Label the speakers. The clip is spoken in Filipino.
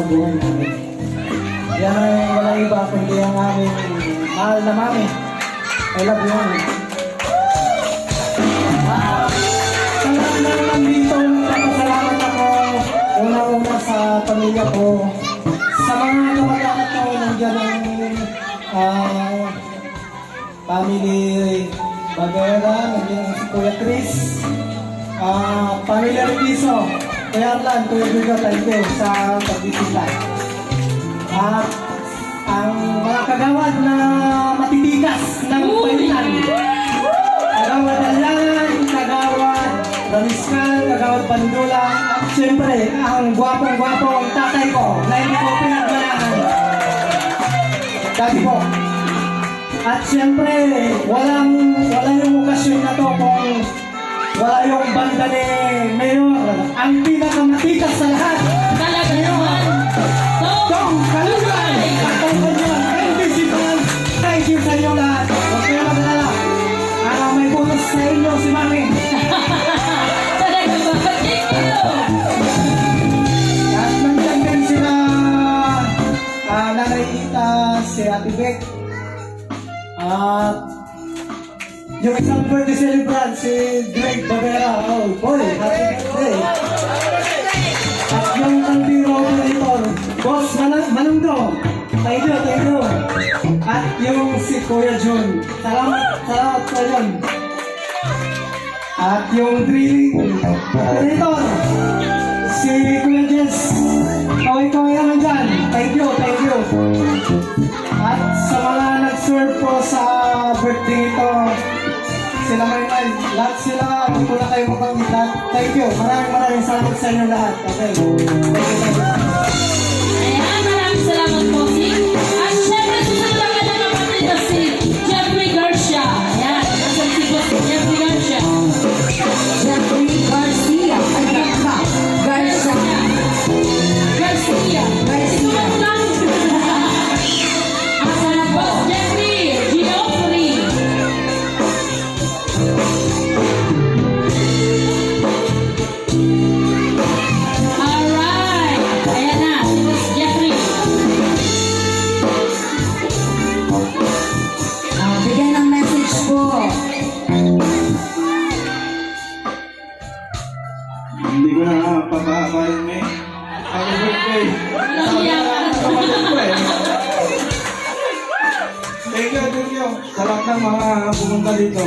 Speaker 1: sa buhay namin. Yan ay walang iba kundi ang aming mahal na mami. I love you, mami. Sa lahat na nandito, nagpapasalamat ako una-una sa pamilya ko. Sa mga kamag-anak ko, nandiyan ang family Bagera, nandiyan si Kuya Chris, pamilya Riquizo, Kuya Arlan, Kuya Virgo, thank you sa pagbisita. At ang mga kagawad na matitigas ng palitan, kagawad Alan, kagawad Ramiscal, kagawad Pandula, at siyempre ang gwapong-gwapong tatay ko na hindi ko pinagmalaan. Dati po. At siyempre, walang yung okasyon na to kung wala yung banda ni Mayor, ang pinakamatikas sa lahat.
Speaker 2: Talaga naman.
Speaker 1: Tong Kalugay! Atong Kanyon, Invisible! Thank you sa inyo lahat. Huwag kayo magalala. May bonus sa inyo si Mami.
Speaker 2: Talaga ba? Thank you.
Speaker 1: At nandiyan din sila Nanay Ita, si Ate Beck. At yung isang birthday celebrant, si Greg Bagera. Oh boy, happy birthday! At yung kantiro operator, Boss Manungdo. Thank you, thank you. At yung si Kuya Jun. Salamat sa yun. At yung drilling operator, si Kuya Jess. Kaway-kaway naman dyan. Thank you, thank you. At sa mga nag-serve po sa birthday ito, sila Maymay, lahat sila, hindi ko na kayo mapangitan. Thank you. Maraming salamat sa inyo lahat. Okay. Thank you.
Speaker 2: Ayan, maraming salamat po. At syempre, susunod ka na kapatid na si Jeffrey Garcia. Ayan, nasa si Boss Jeffrey Garcia.
Speaker 3: Jeffrey Garcia. Garcia.
Speaker 2: Garcia. Garcia. Asa na Boss Jeffrey Geoffrey. Alright. Ayan na, si Boss Jeffrey.
Speaker 3: Bigyan ng message po.
Speaker 4: Hindi ko na pagkakain, me. Happy birthday.
Speaker 2: Walang iyak.
Speaker 4: Thank you. Sa lahat ng mga pumunta dito.